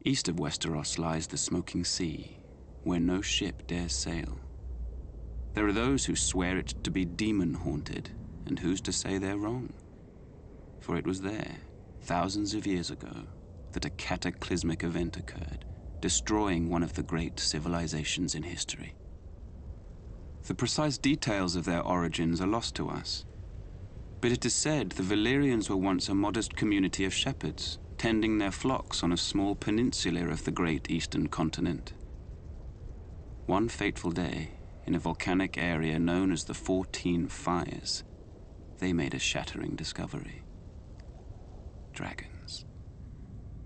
East of Westeros lies the smoking sea, where no ship dares sail. There are those who swear it to be demon-haunted, and who's to say they're wrong? For it was there, thousands of years ago, that a cataclysmic event occurred, destroying one of the great civilizations in history. The precise details of their origins are lost to us, but it is said the Valyrians were once a modest community of shepherds, tending their flocks on a small peninsula of the great eastern continent. One fateful day, in a volcanic area known as the 14 Fires, they made a shattering discovery. Dragons.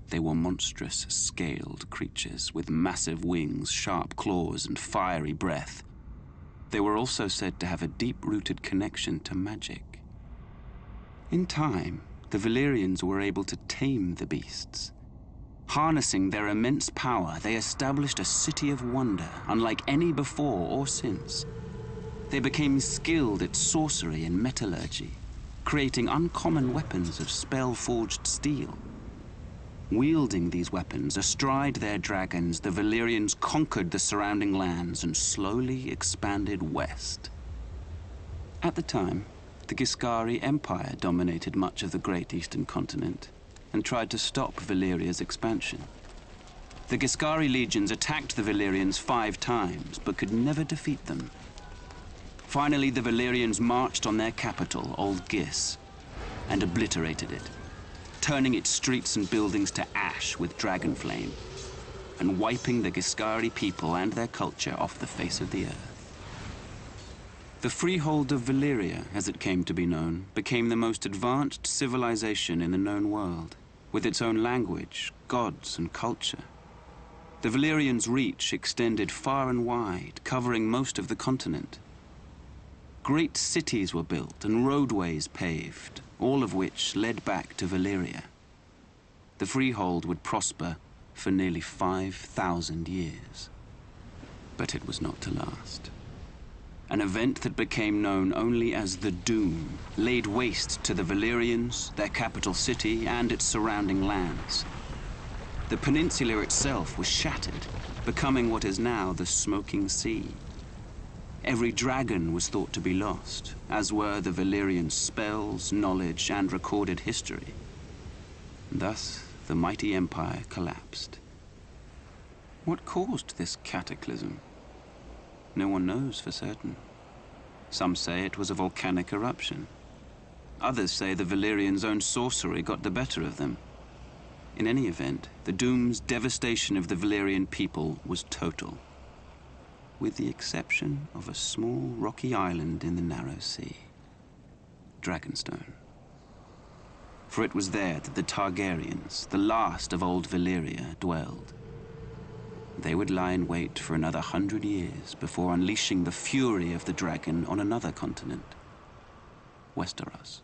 They were monstrous, scaled creatures with massive wings, sharp claws, and fiery breath. They were also said to have a deep-rooted connection to magic. In time, the Valyrians were able to tame the beasts. Harnessing their immense power, they established a city of wonder, unlike any before or since. They became skilled at sorcery and metallurgy, creating uncommon weapons of spell-forged steel. Wielding these weapons astride their dragons, the Valyrians conquered the surrounding lands and slowly expanded west. At the time, the Giscari Empire dominated much of the great eastern continent and tried to stop Valyria's expansion. The Giscari legions attacked the Valyrians 5 times, but could never defeat them. Finally, the Valyrians marched on their capital, Old Gis, and obliterated it, turning its streets and buildings to ash with dragon flame, and wiping the Giscari people and their culture off the face of the earth. The freehold of Valyria, as it came to be known, became the most advanced civilization in the known world, with its own language, gods, and culture. The Valyrians' reach extended far and wide, covering most of the continent. Great cities were built and roadways paved, all of which led back to Valyria. The freehold would prosper for nearly 5,000 years. But it was not to last. An event that became known only as the Doom laid waste to the Valyrians, their capital city, and its surrounding lands. The peninsula itself was shattered, becoming what is now the Smoking Sea. Every dragon was thought to be lost, as were the Valyrian spells, knowledge, and recorded history. Thus, the mighty empire collapsed. What caused this cataclysm? No one knows for certain. Some say it was a volcanic eruption. Others say the Valyrians' own sorcery got the better of them. In any event, the Doom's devastation of the Valyrian people was total, with the exception of a small rocky island in the narrow sea, Dragonstone. For it was there that the Targaryens, the last of old Valyria, dwelled. They would lie in wait for another 100 years before unleashing the fury of the dragon on another continent, Westeros.